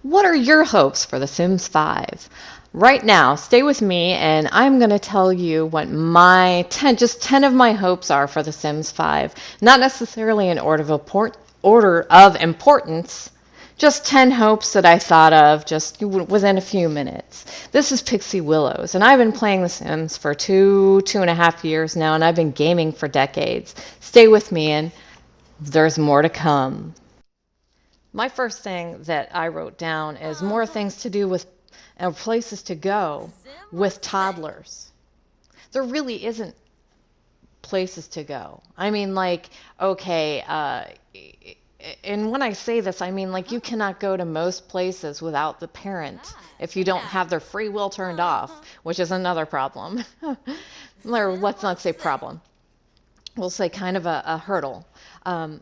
What are your hopes for The Sims 5? Right now, stay with me and I'm going to tell you what my 10, just 10 of my hopes are for The Sims 5. Not necessarily in order of importance, just 10 hopes that I thought of just within a few minutes. This is Pixie Willows, and I've been playing The Sims for 2.5 years now, and I've been gaming for decades. Stay with me, and there's more to come. My first thing that I wrote down is more things to do with places to go with toddlers. There really isn't places to go. I mean, like, okay, and when I say this, I mean, like, you cannot go to most places without the parent if you don't have their free will turned off, which is another problem. Or let's not say problem. We'll say kind of a hurdle. Um,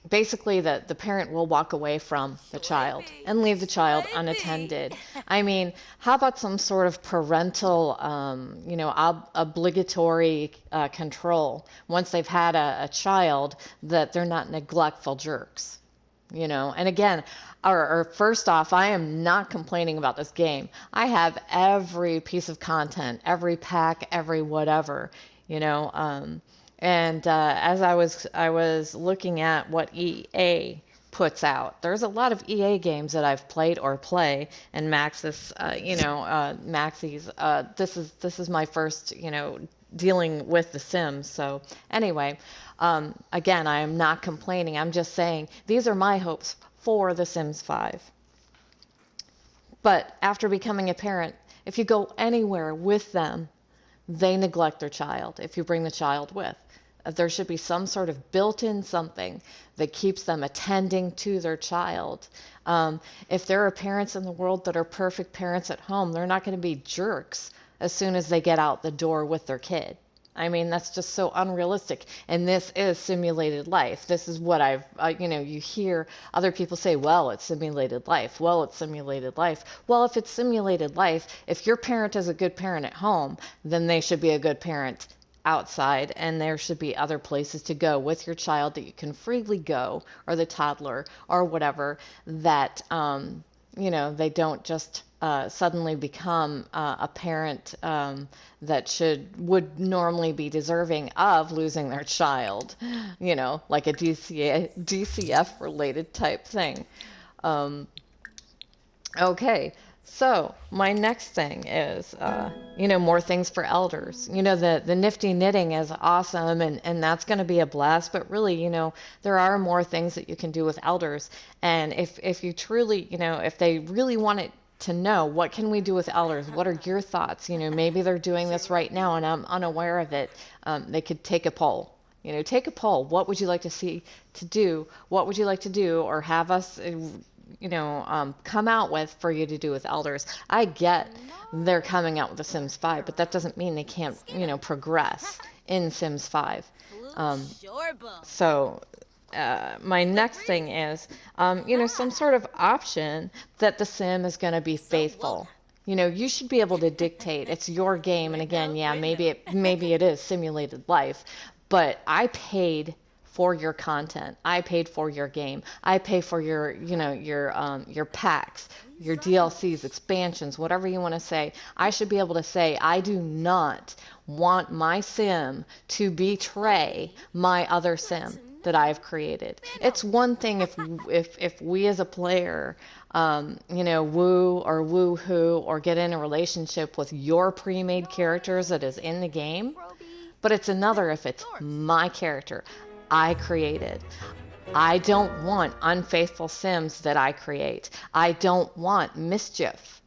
Basically the parent will walk away from the child and leave the child unattended. I mean, how about some sort of parental, obligatory control once they've had a child that they're not neglectful jerks, you know? And again, or first off, I am not complaining about this game. I have every piece of content, every pack, every whatever, you know. And as I was looking at what EA puts out, there's a lot of EA games that I've played or play, and Maxie's. This is my first, dealing with The Sims. So anyway, again, I am not complaining. I'm just saying these are my hopes for The Sims 5. But after becoming a parent, if you go anywhere with them, they neglect their child if you bring the child with. There should be some sort of built-in something that keeps them attending to their child. If there are parents in the world that are perfect parents at home, they're not going to be jerks as soon as they get out the door with their kid. I mean, that's just so unrealistic. And this is simulated life. This is what you hear other people say, well, it's simulated life. Well, it's simulated life. Well, if it's simulated life, if your parent is a good parent at home, then they should be a good parent outside, and there should be other places to go with your child that you can freely go, or the toddler, or whatever, that they don't just suddenly become a parent that would normally be deserving of losing their child, like a DCF related type thing. Um, Okay, so my next thing is, more things for elders. The nifty knitting is awesome, and that's going to be a blast. But really, there are more things that you can do with elders. And if you truly, if they really want it to know what can we do with elders, what are your thoughts? Maybe they're doing this right now, and I'm unaware of it. They could take a poll. Take a poll. What would you like to see to do? What would you like to do, or have us? Come out with for you to do with elders. I get they're coming out with The Sims 5, but that doesn't mean they can't, progress in Sims 5. Um, so my next thing is, some sort of option that the sim is going to be faithful. You should be able to dictate. It's your game, and again, yeah, maybe it is simulated life, but I paid for your content. I paid for your game. I pay for your packs, your DLCs, expansions, whatever you want to say. I should be able to say I do not want my sim to betray my other sim that I've created. It's one thing if we as a player woo or woo hoo or get in a relationship with your pre-made characters that is in the game, but it's another if it's my character I created. I don't want unfaithful Sims that I create. I don't want mischief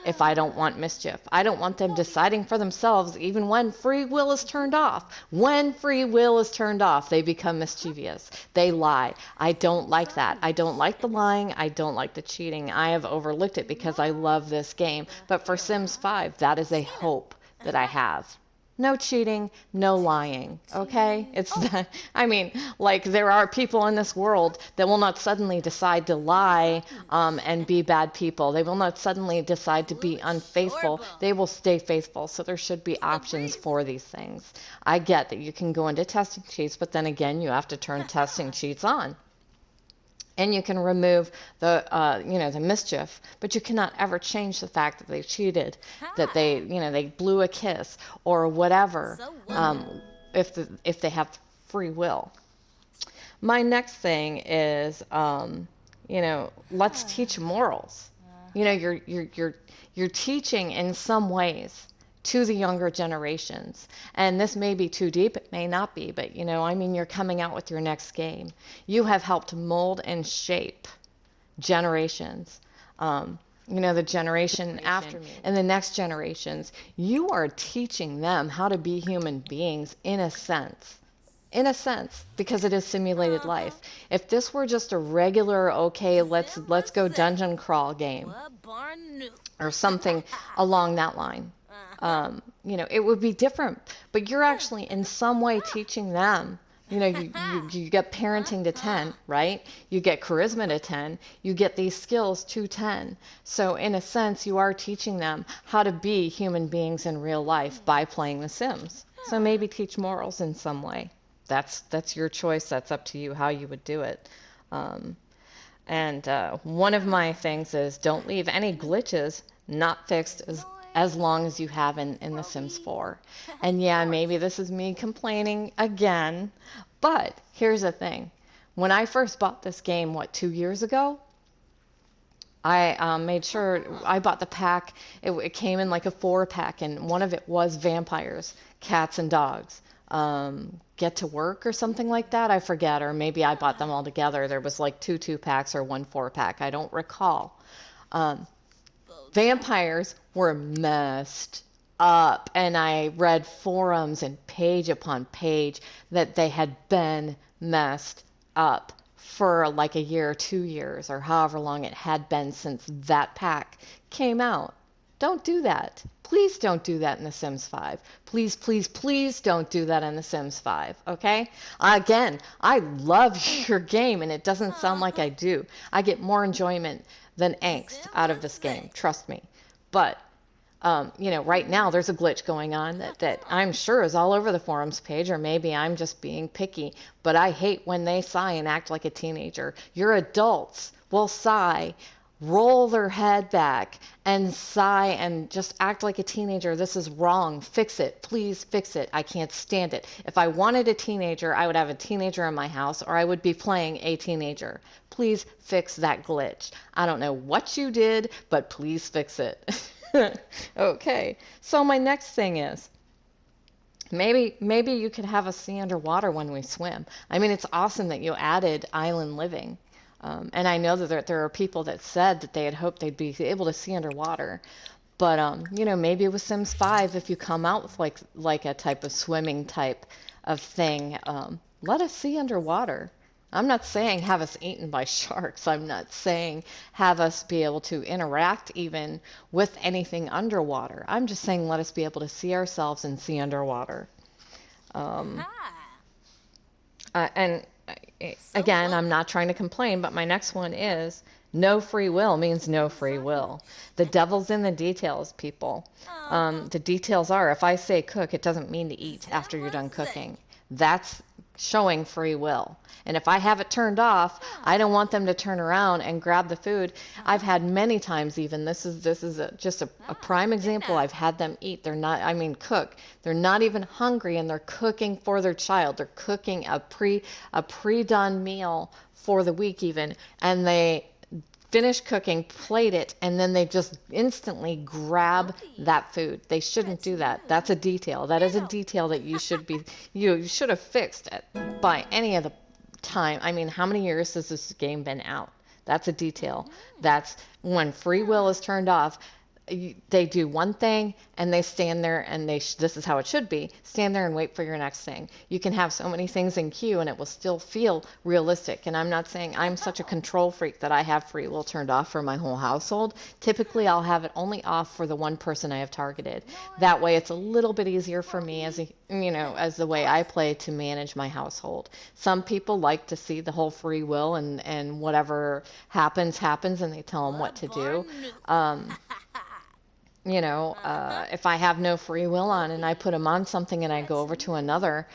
if I don't want mischief. I don't want them deciding for themselves even when free will is turned off. When free will is turned off, they become mischievous. They lie. I don't like that. I don't like the lying. I don't like the cheating. I have overlooked it because I love this game. But for Sims 5, that is a hope that I have. No cheating, no lying, okay? It's that, I mean, like there are people in this world that will not suddenly decide to lie and be bad people. They will not suddenly decide to be unfaithful. They will stay faithful. So there should be options for these things. I get that you can go into testing sheets, but then again, you have to turn testing sheets on. and you can remove the mischief, but you cannot ever change the fact that they cheated, that they blew a kiss or whatever, if they have free will. My next thing is, let's teach morals. You're teaching in some ways to the younger generations. And this may be too deep, it may not be, but you're coming out with your next game. You have helped mold and shape generations. The generation after me and the next generations. You are teaching them how to be human beings in a sense. In a sense, because it is simulated life. If this were just a regular, okay, let's go dungeon crawl game or something along that line, it would be different. But you're actually in some way teaching them. You get parenting to 10, right? You get charisma to 10. You get these skills to 10. So in a sense, you are teaching them how to be human beings in real life by playing The Sims. So maybe teach morals in some way. That's your choice. That's up to you how you would do it. And one of my things is don't leave any glitches not fixed as long as you have in The Sims 4. And yeah, maybe this is me complaining again, but here's the thing. When I first bought this game, 2 years ago, I made sure I bought the pack. It came in like a 4-pack, and one of it was vampires, cats, and dogs. Get to Work or something like that. I forget, or maybe I bought them all together. There was like 2 2-packs or 1 4-pack. I don't recall. Vampires were messed up, and I read forums and page upon page that they had been messed up for like a year or 2 years or however long it had been since that pack came out. Don't do that. Please don't do that in The Sims 5. Please, please, please don't do that in The Sims 5, okay? Again, I love your game, and it doesn't sound like I do. I get more enjoyment than angst out of this game, trust me. But, right now there's a glitch going on that I'm sure is all over the forums page, or maybe I'm just being picky, but I hate when they sigh and act like a teenager. Your adults will sigh, roll their head back and sigh and just act like a teenager. This is wrong. Fix it. Please fix it. I can't stand it. If I wanted a teenager, I would have a teenager in my house, or I would be playing a teenager. Please fix that glitch. I don't know what you did, but please fix it. Okay. So my next thing is, maybe you could have us see underwater when we swim. It's awesome that you added island living. And I know that there are people that said that they had hoped they'd be able to see underwater. But, maybe with Sims 5, if you come out with like a type of swimming type of thing, let us see underwater. I'm not saying have us eaten by sharks. I'm not saying have us be able to interact even with anything underwater. I'm just saying let us be able to see ourselves and see underwater. And again, I'm not trying to complain, but my next one is no free will means no free will. The devil's in the details, people. The details are, if I say cook, it doesn't mean to eat after you're done cooking. That's showing free will. And if I have it turned off, I don't want them to turn around and grab the food. I've had many times even, this is just a prime example. I've had them eat. They're not, cook. They're not even hungry, and they're cooking for their child. They're cooking a pre-done meal for the week even, and they finish cooking, plate it, and then they just instantly grab that food. They shouldn't do that. That's a detail. That is a detail that you should have fixed it by any of the time. How many years has this game been out? That's a detail. That's when free will is turned off. They do one thing and they stand there and this is how it should be. Stand there and wait for your next thing. You can have so many things in queue and it will still feel realistic. And I'm not saying I'm such a control freak that I have free will turned off for my whole household. Typically, I'll have it only off for the one person I have targeted. That way, it's a little bit easier for me as the way I play to manage my household. Some people like to see the whole free will and whatever happens, and they tell them what to do. if I have no free will on and I put them on something and I go over to another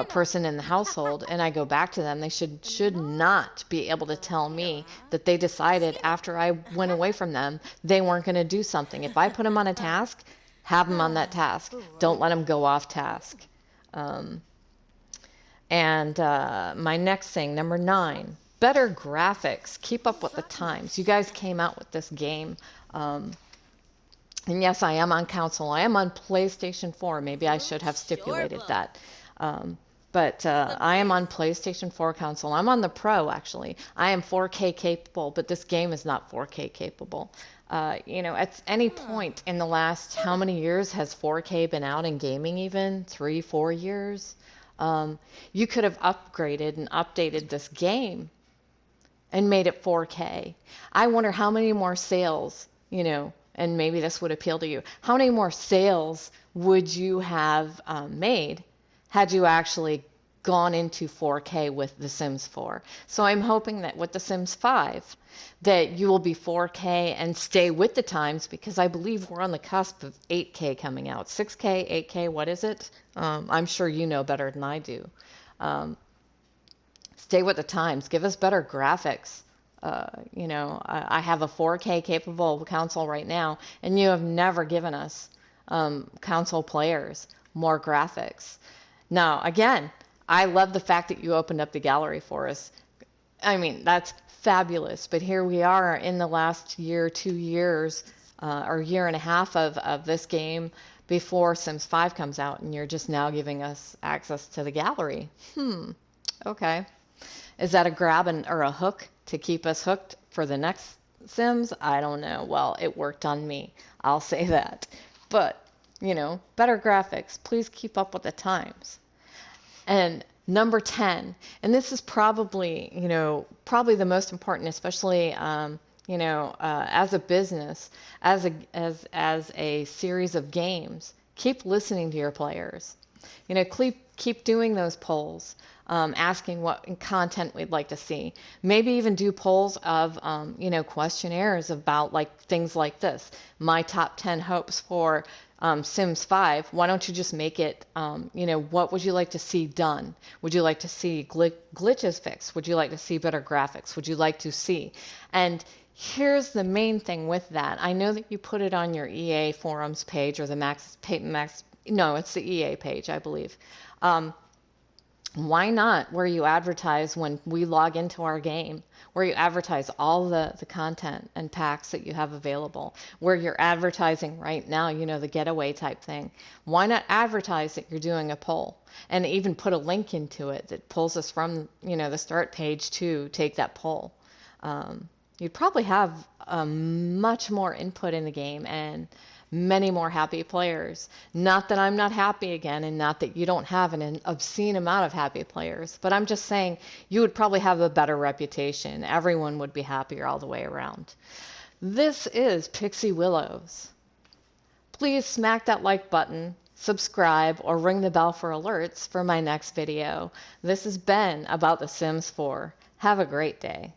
person in the household and I go back to them, they should not be able to tell me that they decided after I went away from them they weren't going to do something. If I put them on a task, have them on that task. Don't let them go off task. Um, and my next thing, number 9, better graphics. Keep up with the times. You guys came out with this game. And yes, I am on console. I am on PlayStation 4. Maybe I should have stipulated that. But I am on PlayStation 4 console. I'm on the Pro, actually. I am 4K capable, but this game is not 4K capable. At any point in the last, how many years has 4K been out in gaming even? 3, 4 years? You could have upgraded and updated this game and made it 4K. I wonder how many more sales, and maybe this would appeal to you. How many more sales would you have made had you actually gone into 4K with The Sims 4? So I'm hoping that with The Sims 5, that you will be 4K and stay with the times, because I believe we're on the cusp of 8K coming out. 6K, 8K, what is it? I'm sure you know better than I do. Stay with the times. Give us better graphics. I have a 4K capable console right now, and you have never given us console players more graphics. Now, again, I love the fact that you opened up the gallery for us. I mean, that's fabulous. But here we are in the last year, 2 years, or year and a half of this game before Sims 5 comes out, and you're just now giving us access to the gallery. Okay. Is that a grab or a hook to keep us hooked for the next Sims? I don't know. Well, it worked on me. I'll say that. But, better graphics. Please keep up with the times. And number 10, and this is probably, probably the most important, especially, as a business, as a series of games. Keep listening to your players. Keep doing those polls, asking what content we'd like to see. Maybe even do polls of, questionnaires about things like this. My top 10 hopes for Sims 5. Why don't you just make it, what would you like to see done? Would you like to see glitches fixed? Would you like to see better graphics? Would you like to see? And here's the main thing with that. I know that you put it on your EA forums page, or the no, it's the EA page, I believe. Why not where you advertise when we log into our game, where you advertise all the content and packs that you have available, where you're advertising right now, the getaway type thing. Why not advertise that you're doing a poll and even put a link into it that pulls us from, the start page to take that poll? You'd probably have much more input in the game and many more happy players. Not that I'm not happy again, and not that you don't have an obscene amount of happy players, but I'm just saying you would probably have a better reputation. Everyone would be happier all the way around. This is Pixie Willows. Please smack that like button, subscribe, or ring the bell for alerts for my next video. This has been about The Sims 4. Have a great day.